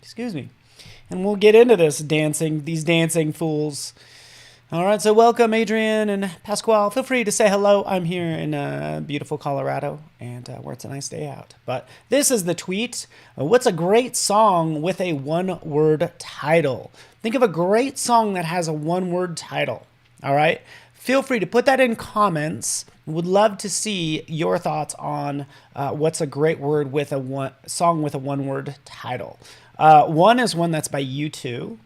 Excuse me. And we'll get into this dancing, these dancing fools. All right, so welcome, Adrian and Pasquale. Feel free to say hello. I'm here in beautiful Colorado, and where it's a nice day out. But this is the tweet. What's a great song with a one-word title? Think of a great song that has a one-word title. All right? Feel free to put that in comments. Would love to see your thoughts on what's a great word with a song with a one-word title. One is one that's by U2.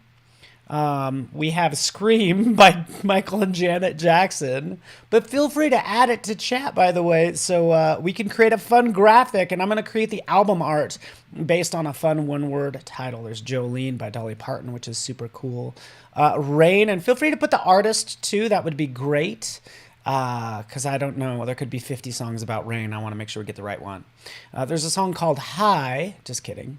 We have Scream by Michael and Janet Jackson, but feel free to add it to chat, by the way, so we can create a fun graphic, and I'm going to create the album art based on a fun one-word title. There's Jolene by Dolly Parton, which is super cool. Rain, and feel free to put the artist too. That would be great, because I don't know. There could be 50 songs about rain. I want to make sure we get the right one. There's a song called High. Just kidding.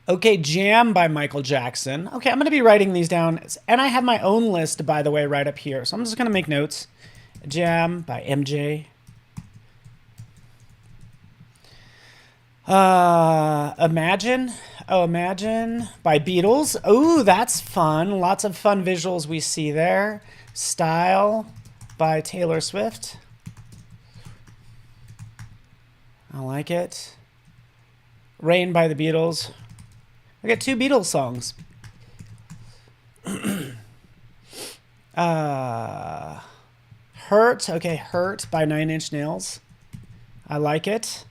Okay, Jam by Michael Jackson. Okay, I'm going to be writing these down. And I have my own list, by the way, right up here. So I'm just going to make notes. Jam by MJ. Imagine. Oh, Imagine by Beatles. Oh, that's fun. Lots of fun visuals we see there. Style by Taylor Swift. I like it. Rain by the Beatles. I got two Beatles songs. Hurt. Okay, Hurt by 9 Inch Nails. I like it.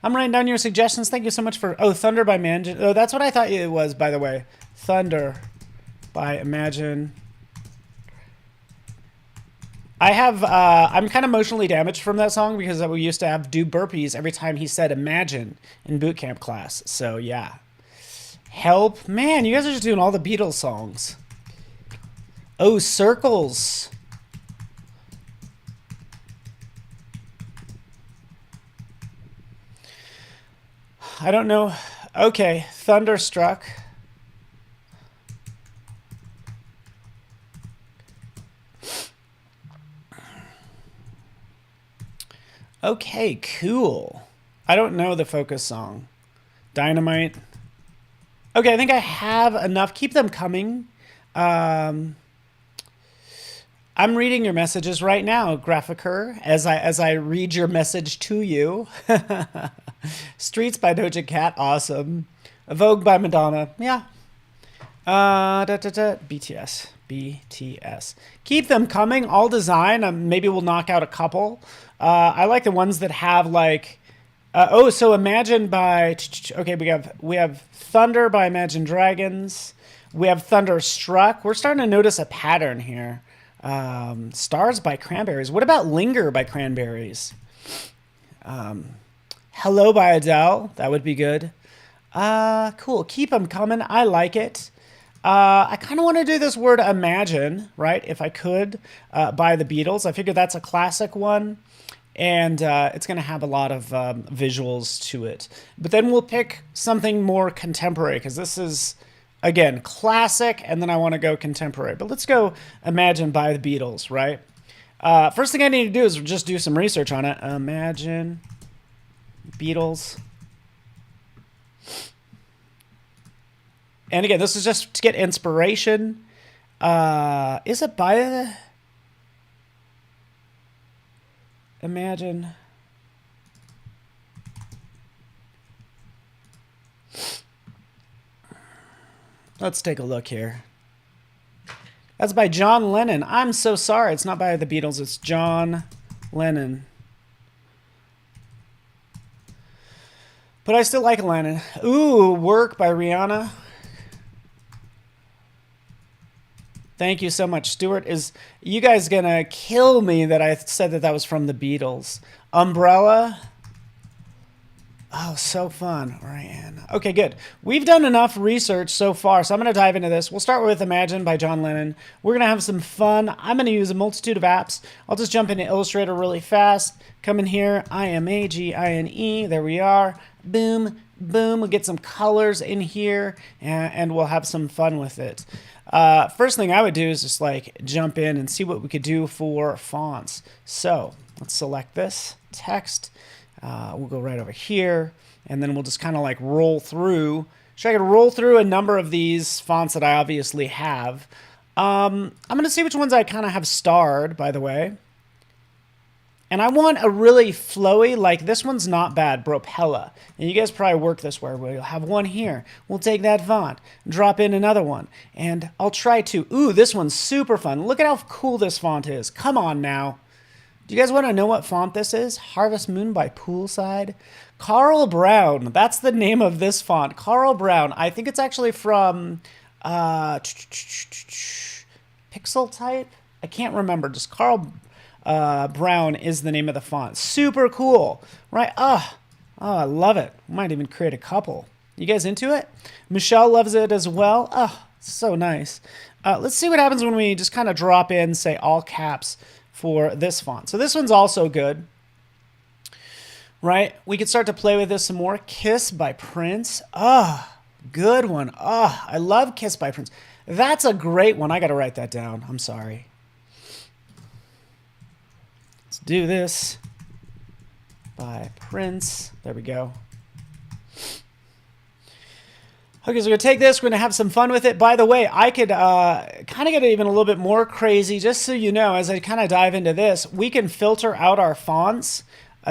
I'm writing down your suggestions. Thank you so much for... Oh, Thunder by Imagine. Oh, that's what I thought it was, by the way. Thunder by Imagine. I have... I'm kind of emotionally damaged from that song because we used to have do burpees every time he said Imagine in boot camp class. So, yeah. Help. Man, you guys are just doing all the Beatles songs. Oh, Circles. I don't know. Okay, Thunderstruck. Okay, cool. I don't know the Focus song. Dynamite. Okay, I think I have enough. Keep them coming. I'm reading your messages right now, Graphicer, as I read your message to you. Streets by Doja Cat, awesome. Vogue by Madonna, yeah. BTS. BTS. Keep them coming. All design. Maybe we'll knock out a couple. I like the ones that have like... so Imagine by... Okay, we have Thunder by Imagine Dragons. We have Thunderstruck. We're starting to notice a pattern here. Stars by Cranberries. What about Linger by Cranberries? Hello by Adele. That would be good. Cool. Keep them coming. I like it. I kind of want to do this word Imagine, right? If I could, by the Beatles. I figure that's a classic one. And it's going to have a lot of visuals to it. But then we'll pick something more contemporary, because this is, again, classic, and then I want to go contemporary. But let's go Imagine by the Beatles, right? First thing I need to do is just do some research on it. Imagine Beatles. And again, this is just to get inspiration. Is it by the... Imagine. Let's take a look here. That's by John Lennon. I'm so sorry. It's not by the Beatles. It's John Lennon. But I still like Lennon. Ooh, Work by Rihanna. Thank you so much. Stuart, is you guys gonna kill me that I said that was from the Beatles? Umbrella. Oh, so fun. Ryan. Okay, good. We've done enough research so far, so I'm going to dive into this. We'll start with Imagine by John Lennon. We're going to have some fun. I'm going to use a multitude of apps. I'll just jump into Illustrator really fast. Come in here. IMAGINE. There we are. Boom. Boom, we'll get some colors in here and we'll have some fun with it. First thing I would do is just like jump in and see what we could do for fonts. So let's select this text. We'll go right over here and then we'll just kind of like roll through. So I could roll through a number of these fonts that I obviously have. I'm going to see which ones I kind of have starred, by the way. And I want a really flowy, like this one's not bad, Bropella. And you guys probably work this way where you'll have one here. We'll take that font, drop in another one, and I'll try to. Ooh, this one's super fun. Look at how cool this font is. Come on now. Do you guys want to know what font this is? Harvest Moon by Poolside. Carl Brown. That's the name of this font. Carl Brown. I think it's actually from Pixel Type. I can't remember. Just Carl Brown is the name of the font. Super cool, right? Oh, I love it. Might even create a couple. You guys into it? Michelle loves it as well. Oh, so nice. Let's see what happens when we just kind of drop in, say, all caps for this font. So this one's also good, right? We could start to play with this some more. Kiss by Prince. Oh, good one. Oh, I love Kiss by Prince. That's a great one. I got to write that down. I'm sorry. Let's do this by Prince. There we go. Okay, so we're going to take this. We're going to have some fun with it. By the way, I could kind of get even a little bit more crazy, just so you know, as I kind of dive into this, we can filter out our fonts.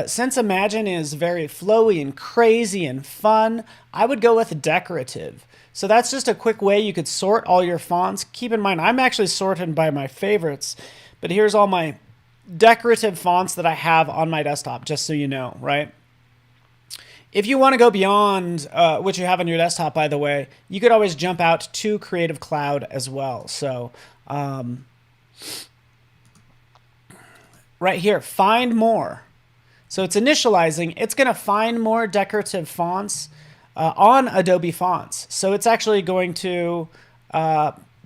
Since Imagine is very flowy and crazy and fun, I would go with decorative. So that's just a quick way you could sort all your fonts. Keep in mind, I'm actually sorted by my favorites, but here's all my decorative fonts that I have on my desktop, just so you know, right? If you want to go beyond what you have on your desktop, by the way, you could always jump out to Creative Cloud as well. So right here, find more. So it's initializing. It's going to find more decorative fonts on Adobe Fonts. So it's actually going to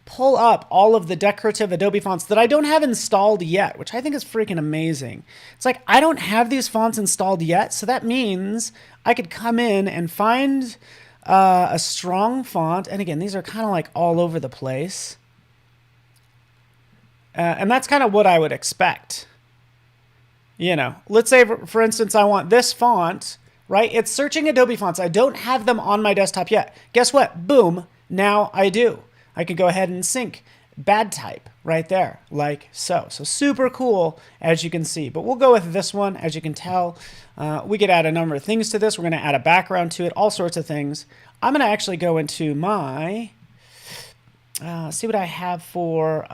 pull up all of the decorative Adobe fonts that I don't have installed yet, which I think is freaking amazing. It's like, I don't have these fonts installed yet, so that means I could come in and find a strong font. And again, these are kind of like all over the place. And that's kind of what I would expect. You know, let's say, for instance, I want this font, right? It's searching Adobe fonts. I don't have them on my desktop yet. Guess what? Boom, now I do. I could go ahead and sync bad type right there, like so. So super cool, as you can see. But we'll go with this one. As you can tell, we could add a number of things to this. We're going to add a background to it, all sorts of things. I'm going to actually go into my, see what I have for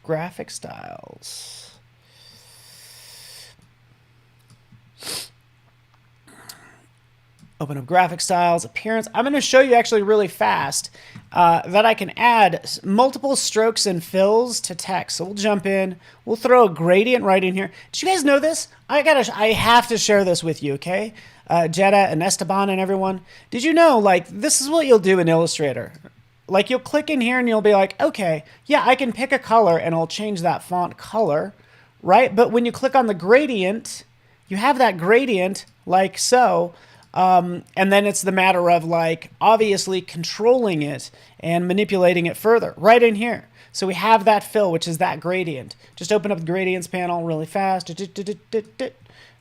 graphic styles. Open up graphic styles, appearance. I'm going to show you actually really fast that I can add multiple strokes and fills to text. So we'll jump in. We'll throw a gradient right in here. Did you guys know this? I have to share this with you, okay? Jetta and Esteban and everyone. Did you know, like, this is what you'll do in Illustrator. Like, you'll click in here and you'll be like, okay, yeah, I can pick a color and I'll change that font color, right? But when you click on the gradient, you have that gradient like so. And then it's the matter of, like, obviously controlling it and manipulating it further right in here. So we have that fill, which is that gradient. Just open up the gradients panel really fast.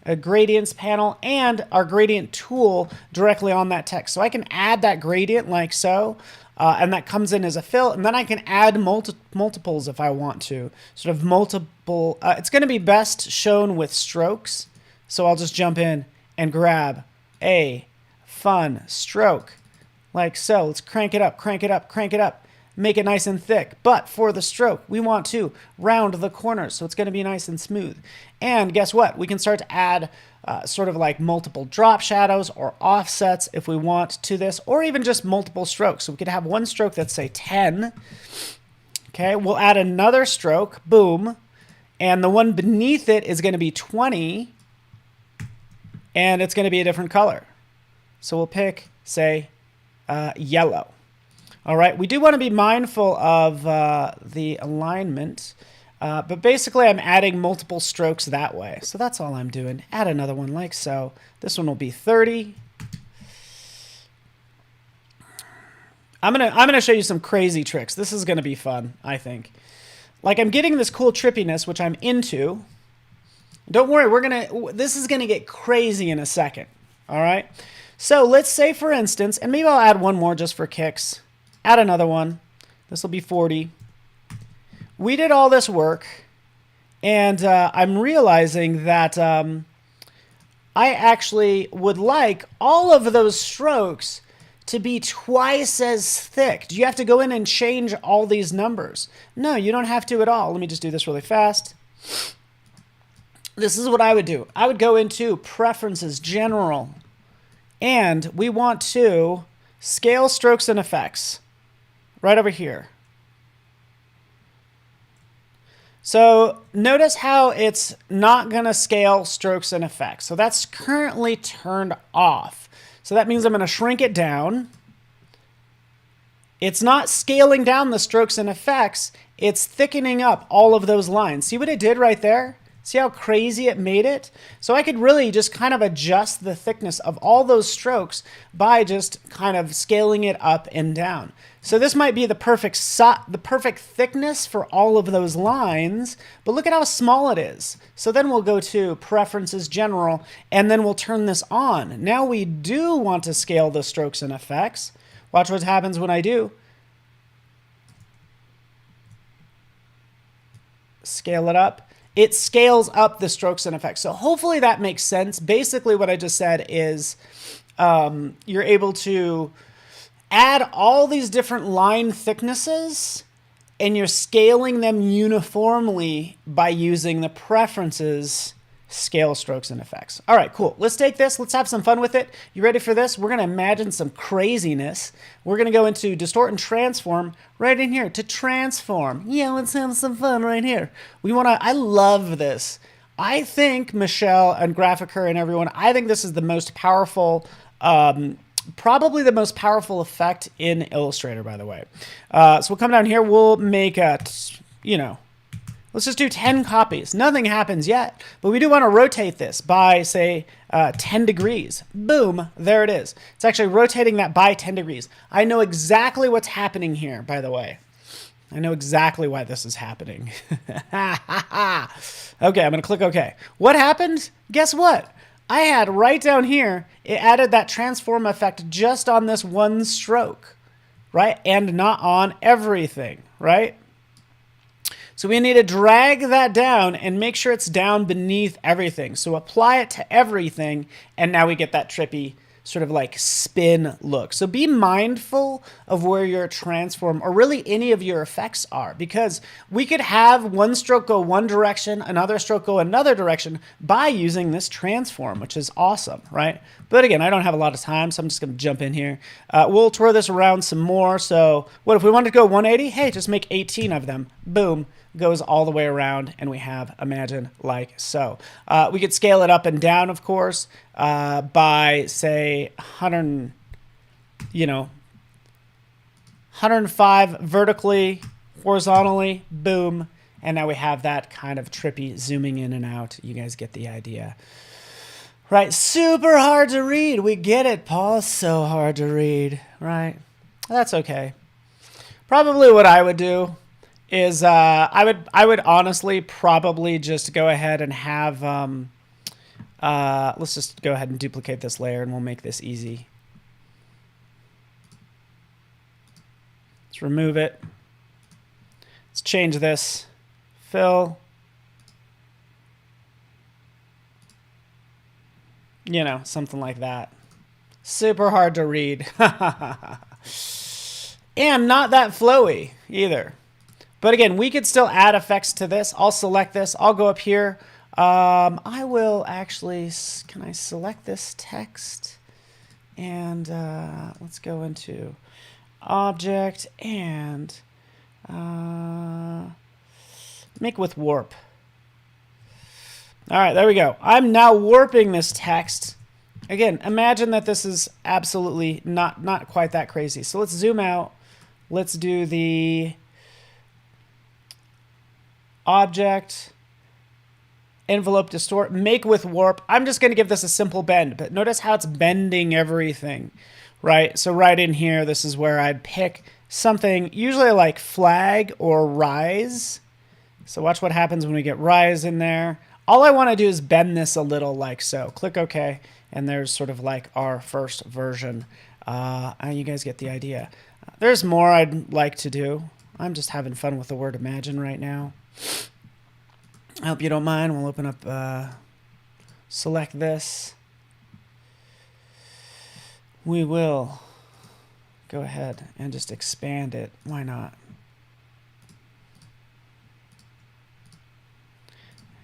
A gradients panel and our gradient tool directly on that text. So I can add that gradient like so, and that comes in as a fill. And then I can add multiples if I want to. Sort of multiple. It's going to be best shown with strokes. So I'll just jump in and grab a fun stroke like so. Let's crank it up, crank it up, crank it up, make it nice and thick. But for the stroke, we want to round the corners, so it's going to be nice and smooth. And guess what? We can start to add sort of like multiple drop shadows or offsets if we want to this, or even just multiple strokes. So we could have one stroke that's, say, 10. Okay, we'll add another stroke, boom, and the one beneath it is going to be 20. And it's going to be a different color. So we'll pick, say, yellow. All right, we do want to be mindful of the alignment, but basically I'm adding multiple strokes that way. So that's all I'm doing. Add another one like so. This one will be 30. I'm gonna show you some crazy tricks. This is gonna be fun, I think. Like I'm getting this cool trippiness, which I'm into. Don't worry, this is gonna get crazy in a second. All right. So let's say, for instance, and maybe I'll add one more just for kicks. Add another one. This will be 40. We did all this work, and I'm realizing that I actually would like all of those strokes to be twice as thick. Do you have to go in and change all these numbers? No, you don't have to at all. Let me just do this really fast. This is what I would do. I would go into Preferences, General, and we want to scale strokes and effects right over here. So notice how it's not going to scale strokes and effects. So that's currently turned off. So that means I'm going to shrink it down. It's not scaling down the strokes and effects. It's thickening up all of those lines. See what it did right there? See how crazy it made it? So I could really just kind of adjust the thickness of all those strokes by just kind of scaling it up and down. So this might be the perfect thickness for all of those lines, but look at how small it is. So then we'll go to Preferences, General, and then we'll turn this on. Now we do want to scale the strokes and effects. Watch what happens when I do. Scale it up. It scales up the strokes and effects. So hopefully that makes sense. Basically what I just said is you're able to add all these different line thicknesses, and you're scaling them uniformly by using the Preferences, Scale, Strokes, and Effects. All right, cool. Let's take this. Let's have some fun with it. You ready for this? We're going to imagine some craziness. We're going to go into Distort and Transform right in here to transform. Yeah, let's have some fun right here. I love this. I think, Michelle and Graphicer and everyone, I think this is the most powerful probably the most powerful effect in Illustrator, by the way. So we'll come down here. We'll make let's just do 10 copies. Nothing happens yet, but we do want to rotate this by, say, 10 degrees. Boom, there it is. It's actually rotating that by 10 degrees. I know exactly what's happening here, by the way. I know exactly why this is happening. Okay, I'm going to click OK. What happened? Guess what? I had right down here, it added that transform effect just on this one stroke, right? And not on everything, right? So we need to drag that down and make sure it's down beneath everything. So apply it to everything, and now we get that trippy sort of like spin look. So be mindful of where your transform or really any of your effects are, because we could have one stroke go one direction, another stroke go another direction by using this transform, which is awesome, right? But again, I don't have a lot of time, so I'm just going to jump in here. We'll twirl this around some more. So what if we wanted to go 180? Hey, just make 18 of them. Boom. Goes all the way around, and we have Imagine like so. We could scale it up and down, of course, by say 105 vertically, horizontally, boom, and now we have that kind of trippy zooming in and out. You guys get the idea. Right, super hard to read. We get it, Paul. So hard to read, right? That's okay. Probably what I would do is I would honestly probably just go ahead and have let's just go ahead and duplicate this layer, and we'll make this easy. Let's remove it. Let's change this. Fill. Something like that. Super hard to read. And not that flowy either. But again, we could still add effects to this. I'll select this. I'll go up here. I will actually, can I select this text? And let's go into Object and make with Warp. All right, there we go. I'm now warping this text. Again, imagine that this is absolutely not quite that crazy. So let's zoom out. Let's do the Object, Envelope, Distort, Make with Warp. I'm just going to give this a simple bend, but notice how it's bending everything. right? So right in here, this is where I'd pick something, usually like flag or rise. So watch what happens when we get rise in there. All I want to do is bend this a little like so. Click OK, and there's sort of like our first version. You guys get the idea. There's more I'd like to do. I'm just having fun with the word imagine right now. I hope you don't mind. We'll open up, select this. We will go ahead and just expand it. Why not?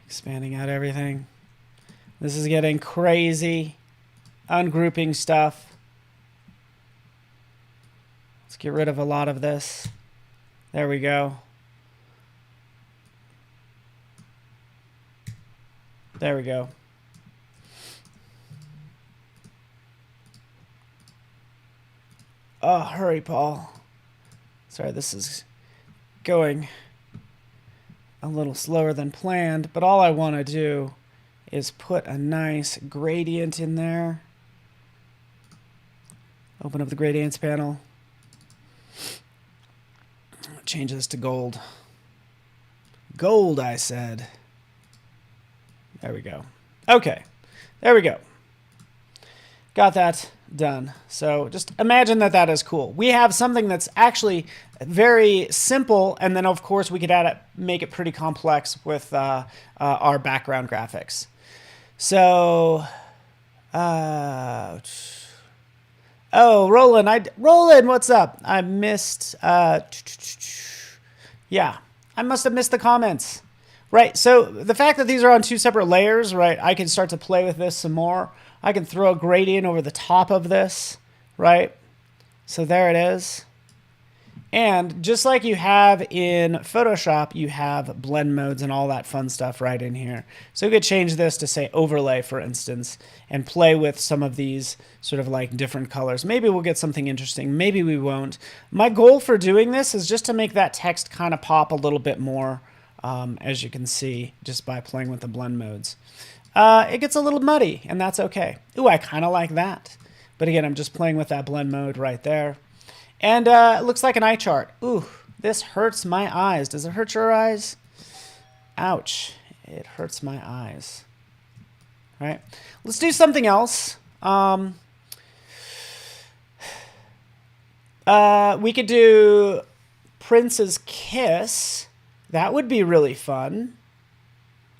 Expanding out everything. This is getting crazy. Ungrouping stuff. Let's get rid of a lot of this. There we go. There we go. Oh, hurry, Paul. Sorry, this is going a little slower than planned, but all I want to do is put a nice gradient in there. Open up the gradients panel. Change this to gold. Gold, I said. There we go. Okay, there we go. Got that done. So just imagine that that is cool. We have something that's actually very simple, and then of course we could add it, make it pretty complex with our background graphics. So, oh, Roland, Roland, what's up? I missed, yeah, I must have missed the comments. Right, so the fact that these are on two separate layers, right, I can start to play with this some more. I can throw a gradient over the top of this, right? So there it is. And just like you have in Photoshop, you have blend modes and all that fun stuff right in here. So we could change this to say overlay, for instance, and play with some of these sort of like different colors. Maybe we'll get something interesting. Maybe we won't. My goal for doing this is just to make that text kind of pop a little bit more, as you can see, just by playing with the blend modes. It gets a little muddy, and that's okay. Ooh, I kind of like that. But again, I'm just playing with that blend mode right there. And it looks like an eye chart. Ooh, this hurts my eyes. Does it hurt your eyes? Ouch. It hurts my eyes. All right. Let's do something else. We could do Prince's Kiss. That would be really fun.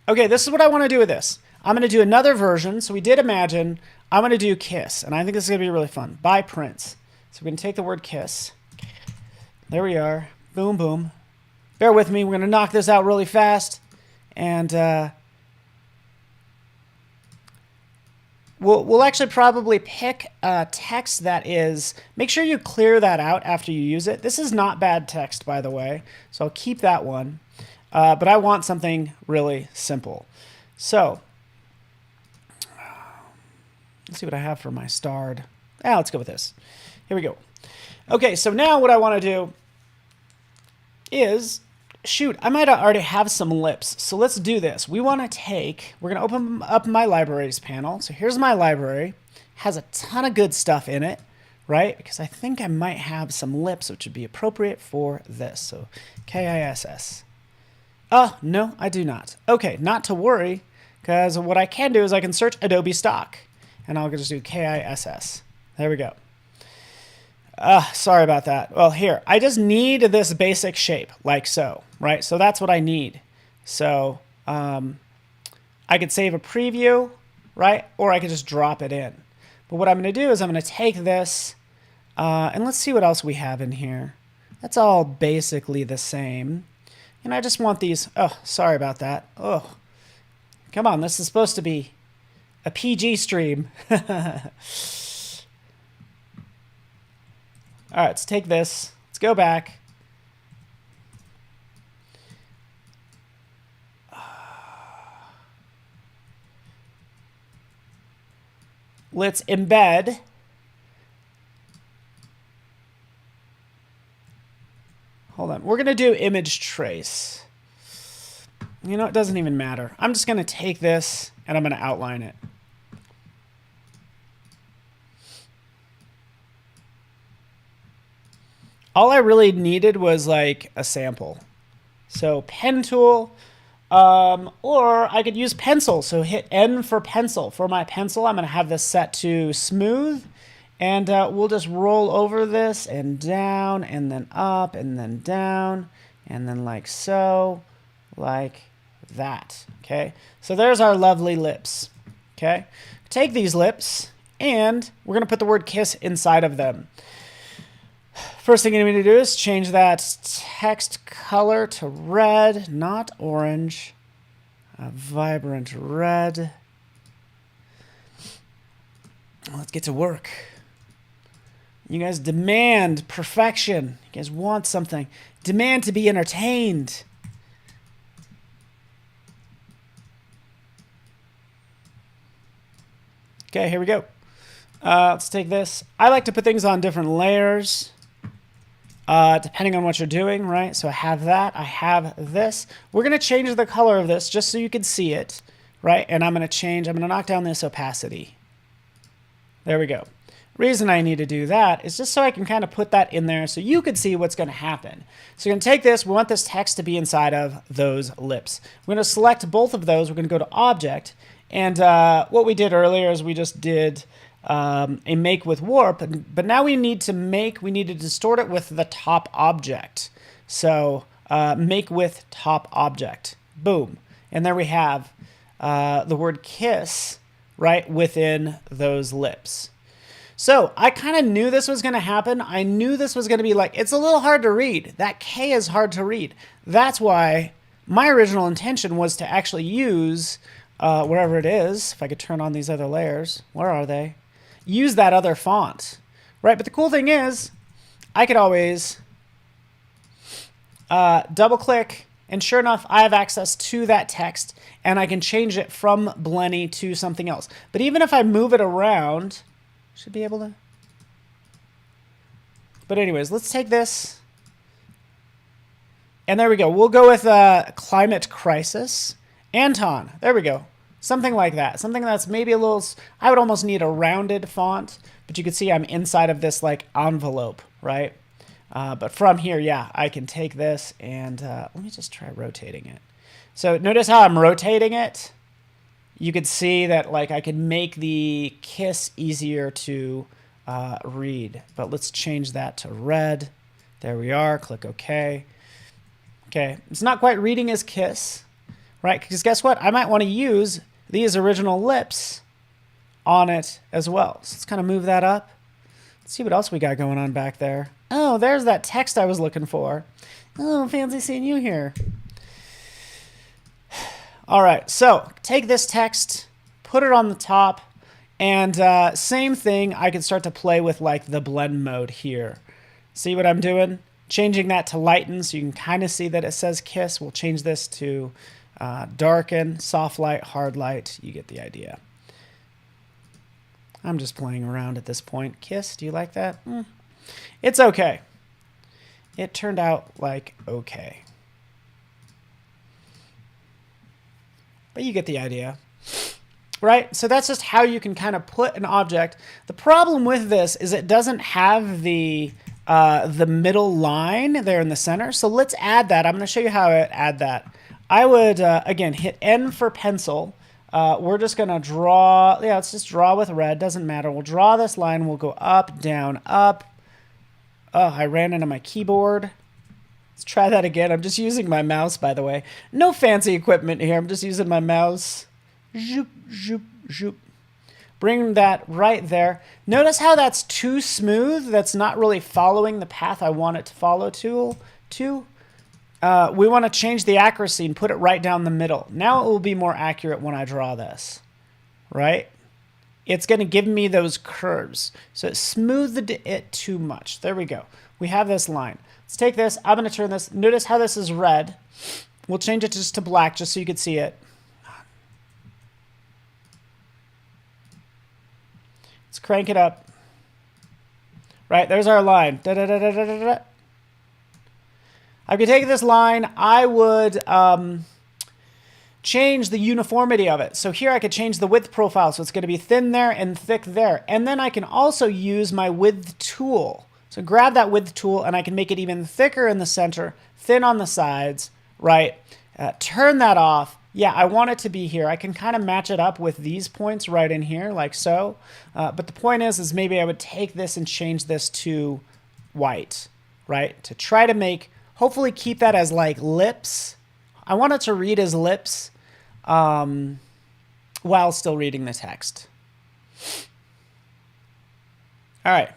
Okay, this is what I want to do with this. I'm going to do another version. So we did Imagine. I'm going to do Kiss. And I think this is going to be really fun. By Prince. So we're going to take the word kiss. There we are. Boom, boom. Bear with me. We're going to knock this out really fast. And we'll actually probably pick a text that is... Make sure you clear that out after you use it. This is not bad text, by the way. So I'll keep that one. But I want something really simple. So let's see what I have for my starred. Let's go with this. Here we go. Okay, so now what I want to do is, shoot, I might already have some lips. So let's do this. We want to take, we're going to open up my libraries panel. So here's my library. Has a ton of good stuff in it, right? Because I think I might have some lips which would be appropriate for this. So KISS. Oh, no, I do not. Okay, not to worry, because what I can do is I can search Adobe Stock, and I'll just do KISS. There we go. Sorry about that. Well, here, I just need this basic shape, like so, right? So that's what I need. So I could save a preview, right? Or I could just drop it in. But what I'm going to do is I'm going to take this, and let's see what else we have in here. That's all basically the same. And I just want these, oh, sorry about that. Oh, come on, this is supposed to be a PG stream. All right, let's take this. Let's go back. Let's embed. Hold on. We're going to do image trace. You know, it doesn't even matter. I'm just going to take this and I'm going to outline it. all I really needed was like a sample. So pen tool, or I could use pencil. So hit N for pencil. For my pencil, I'm going to have this set to smooth. And we'll just roll over this and down and then up and then down and then like so, like that. Okay, so there's our lovely lips. Okay, take these lips and we're going to put the word kiss inside of them. First thing you need to do is change that text color to red, not orange. A vibrant red. Let's get to work. You guys demand perfection. You guys want something. Demand to be entertained. Okay, here we go. Let's take this. I like to put things on different layers. Depending on what you're doing, right? So I have that, I have this. We're gonna change the color of this just so you can see it, right? And I'm gonna knock down this opacity. There we go. Reason I need to do that is just so I can kind of put that in there so you can see what's gonna happen. So you're gonna take this, we want this text to be inside of those lips. We're gonna select both of those, we're gonna go to Object, and what we did earlier is we just did a make with warp, but now we need to distort it with the top object. So make with top object, boom. And there we have the word kiss right within those lips. So I kind of knew this was going to happen. I knew this was going to be like, it's a little hard to read. That K is hard to read. That's why my original intention was to actually use wherever it is. If I could turn on these other layers, where are they? Use that other font, right? But the cool thing is I could always double click, and sure enough, I have access to that text and I can change it from Blenny to something else. But even if I move it around, should be able to. But anyways, let's take this. And there we go. We'll go with climate crisis. Anton, there we go. Something like that. Something that's maybe a little, I would almost need a rounded font, but you can see I'm inside of this like envelope, right? But from here, yeah, I can take this and let me just try rotating it. So notice how I'm rotating it. You could see that like I could make the kiss easier to read, but let's change that to red. There we are, click OK. Okay, it's not quite reading as kiss, right? Because guess what? I might want to use these original lips on it as well. So let's kind of move that up. Let's see what else we got going on back there. Oh, there's that text I was looking for. Oh, fancy seeing you here. All right, so take this text, put it on the top, and same thing, I can start to play with like the blend mode here. See what I'm doing? Changing that to lighten so you can kind of see that it says kiss. We'll change this to darken, soft light, hard light. You get the idea. I'm just playing around at this point. Kiss, do you like that? It's okay. It turned out like okay. But you get the idea, right? So that's just how you can kind of put an object. The problem with this is it doesn't have the middle line there in the center. So let's add that. I'm going to show you how to add that. I would, again, hit N for pencil. We're just going to draw. Yeah, let's just draw with red. Doesn't matter. We'll draw this line. We'll go up, down, up. Oh, I ran into my keyboard. Let's try that again. I'm just using my mouse, by the way. No fancy equipment here. I'm just using my mouse. Zoop, zoop, zoop. Bring that right there. Notice how that's too smooth. That's not really following the path I want it to follow to. We want to change the accuracy and put it right down the middle. Now it will be more accurate when I draw this, right? It's going to give me those curves. So it smoothed it too much. There we go. We have this line. Let's take this. I'm going to turn this. Notice how this is red. We'll change it just to black just so you can see it. Let's crank it up. Right, there's our line. Da, da, da, da, da, da, da. I could take this line. I would change the uniformity of it. So here I could change the width profile. So it's going to be thin there and thick there. And then I can also use my width tool. So grab that width tool and I can make it even thicker in the center, thin on the sides, right? Turn that off. Yeah, I want it to be here. I can kind of match it up with these points right in here, like so. But the point is maybe I would take this and change this to white, right? To try to make, hopefully keep that as like lips. I want it to read as lips while still reading the text. All right.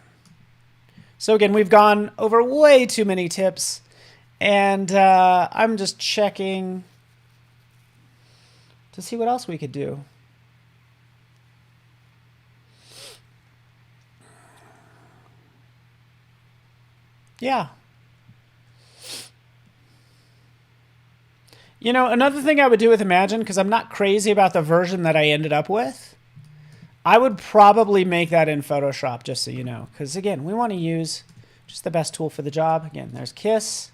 So again, we've gone over way too many tips, and I'm just checking to see what else we could do. Yeah. You know, another thing I would do with Imagine, because I'm not crazy about the version that I ended up with, I would probably make that in Photoshop, just so you know. Because again, we want to use just the best tool for the job. Again, there's Kiss.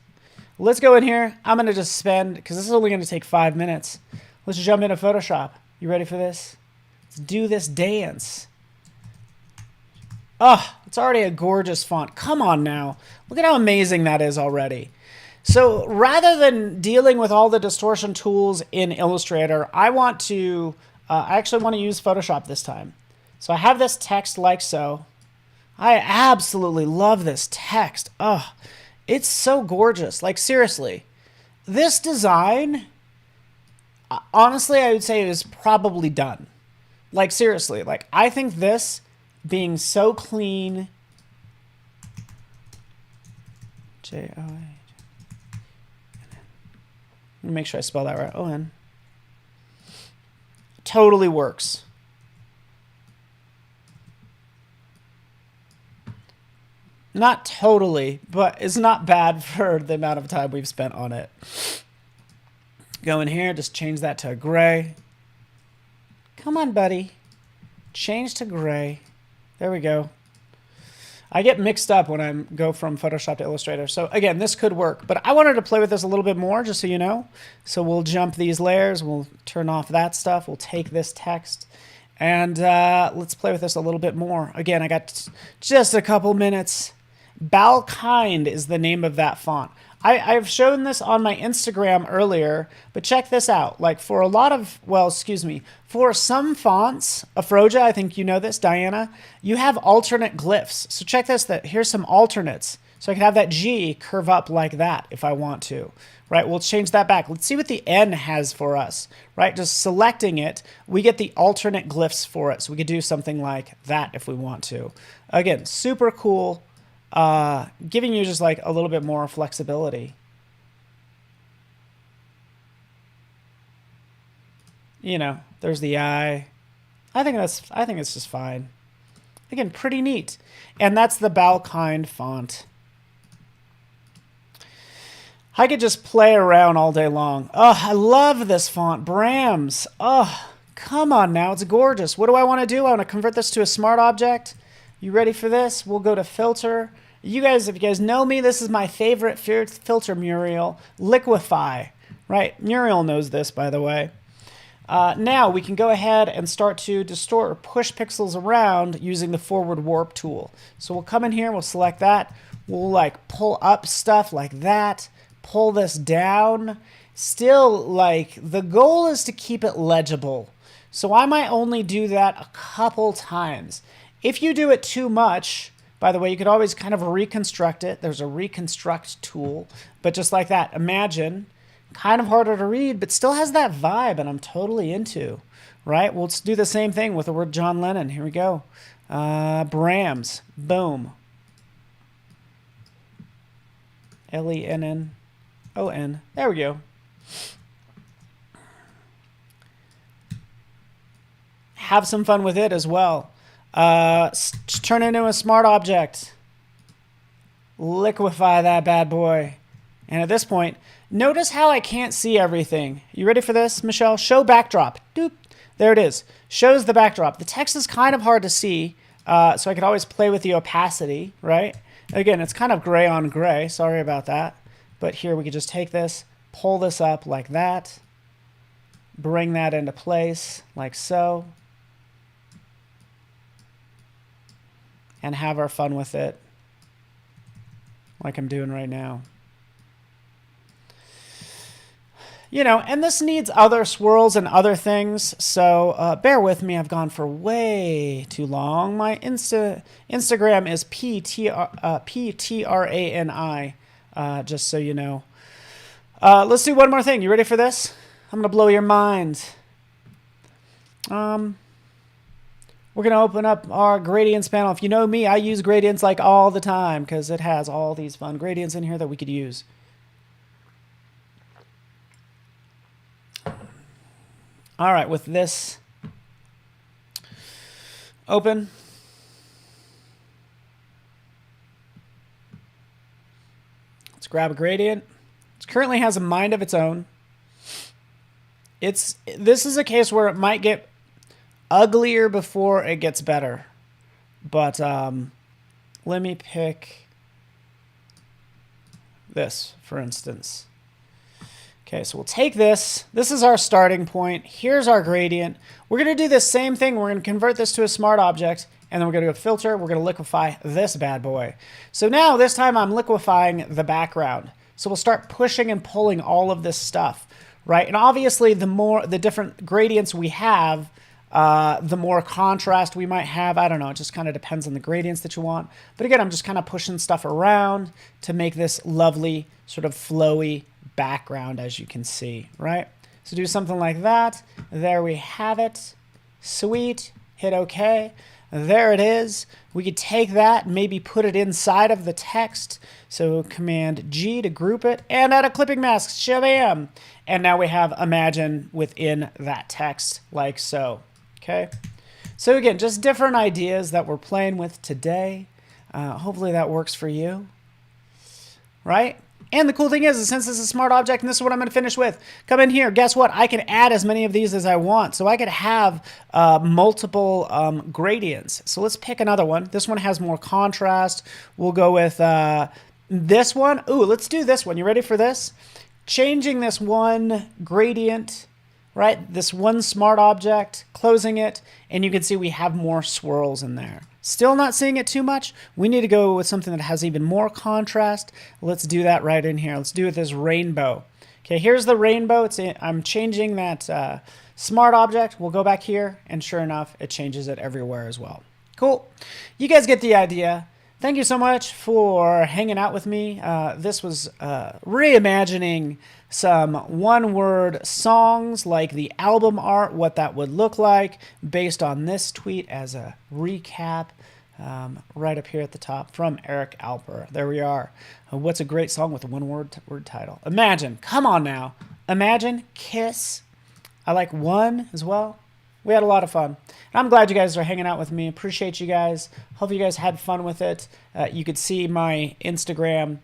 Let's go in here. I'm going to just spend, because this is only going to take 5 minutes. Let's jump into Photoshop. You ready for this? Let's do this dance. Oh, it's already a gorgeous font. Come on now. Look at how amazing that is already. So rather than dealing with all the distortion tools in Illustrator, I actually want to use Photoshop this time. So I have this text like so. I absolutely love this text. Oh, it's so gorgeous. Like seriously, this design, honestly, I would say is probably done. Like seriously, like I think this being so clean. J-O-A. Make sure I spell that right. O-N. Totally works. Not totally, but it's not bad for the amount of time we've spent on it. Go in here, just change that to gray. Come on, buddy. Change to gray. There we go. I get mixed up when I go from Photoshop to Illustrator. So again, this could work, but I wanted to play with this a little bit more, just so you know. So we'll jump these layers. We'll turn off that stuff. We'll take this text and let's play with this a little bit more. Again, I got just a couple minutes. Balkind is the name of that font. I've shown this on my Instagram earlier, but check this out. Like for a lot of, well, excuse me, for some fonts, Afroja, I think you know this, Diana, you have alternate glyphs. So check this, here's some alternates. So I can have that G curve up like that if I want to, right? We'll change that back. Let's see what the N has for us, right? Just selecting it, we get the alternate glyphs for it. So we could do something like that if we want to. Again, super cool. Giving you just like a little bit more flexibility. You know, there's the eye. I think it's just fine. Again, pretty neat. And that's the Balkind font. I could just play around all day long. Oh, I love this font, Brahms. Oh, come on now, it's gorgeous. What do I want to do? I want to convert this to a smart object. You ready for this? We'll go to filter. You guys, if you guys know me, this is my favorite filter, Muriel. Liquify, right? Muriel knows this, by the way. Now we can go ahead and start to distort or push pixels around using the forward warp tool. So we'll come in here, we'll select that. We'll like pull up stuff like that, pull this down. Still, like, the goal is to keep it legible. So I might only do that a couple times. If you do it too much, by the way, you could always kind of reconstruct it. There's a reconstruct tool, but just like that, Imagine, kind of harder to read, but still has that vibe, and I'm totally into, right? We'll do the same thing with the word John Lennon. Here we go. Brahms, boom. L-E-N-N-O-N. There we go. Have some fun with it as well. Turn it into a smart object. Liquify that bad boy. And at this point, notice how I can't see everything. You ready for this, Michelle? Show backdrop. Doop. There it is. Shows the backdrop. The text is kind of hard to see, so I could always play with the opacity, right? Again, it's kind of gray on gray. Sorry about that. But here we could just take this, pull this up like that, bring that into place like so, and have our fun with it. like I'm doing right now. You know, and this needs other swirls and other things, so bear with me. I've gone for way too long. My Instagram is PTRANI, just so you know. Let's do one more thing. You ready for this? I'm going to blow your mind. We're going to open up our gradients panel. If you know me, I use gradients like all the time because it has all these fun gradients in here that we could use. All right, with this open, let's grab a gradient. It currently has a mind of its own. This is a case where it might get uglier before it gets better. But let me pick this, for instance. Okay, so we'll take this. This is our starting point. Here's our gradient. We're going to do the same thing. We're going to convert this to a smart object, and then we're going to go filter. We're going to liquefy this bad boy. So now this time I'm liquefying the background. So we'll start pushing and pulling all of this stuff, right? And obviously, the different gradients we have, the more contrast we might have. I don't know. It just kind of depends on the gradients that you want. But again, I'm just kind of pushing stuff around to make this lovely sort of flowy background, as you can see, right? So do something like that. There we have it. Sweet. Hit OK. There it is. We could take that and maybe put it inside of the text. So Command G to group it and add a clipping mask. Shabam. And now we have imagine within that text like so. Okay. So again, just different ideas that we're playing with today. Hopefully that works for you. Right? And the cool thing is, since this is a smart object, and this is what I'm going to finish with, come in here. Guess what? I can add as many of these as I want. So I could have multiple gradients. So let's pick another one. This one has more contrast. We'll go with this one. Ooh, let's do this one. You ready for this? Changing this one gradient, right? This one smart object, closing it, and you can see we have more swirls in there. Still not seeing it too much. We need to go with something that has even more contrast. Let's do that right in here. Let's do it this rainbow. Okay, here's the rainbow. I'm changing that smart object. We'll go back here, and sure enough, it changes it everywhere as well. Cool. You guys get the idea. Thank you so much for hanging out with me. This was reimagining some one-word songs like the album art, what that would look like based on this tweet as a recap right up here at the top from Eric Alper. There we are. What's a great song with a one-word title? Imagine. Come on now. Imagine. Kiss. I like One as well. We had a lot of fun. And I'm glad you guys are hanging out with me. Appreciate you guys. Hope you guys had fun with it. You could see my Instagram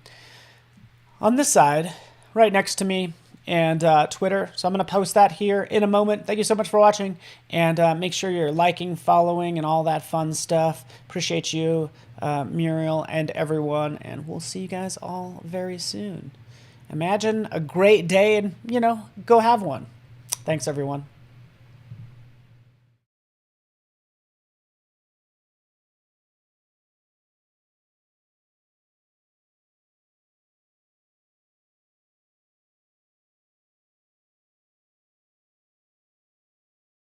on this side, right next to me, and Twitter. So I'm going to post that here in a moment. Thank you so much for watching. And make sure you're liking, following, and all that fun stuff. Appreciate you, Muriel, and everyone. And we'll see you guys all very soon. Imagine a great day and, go have one. Thanks, everyone.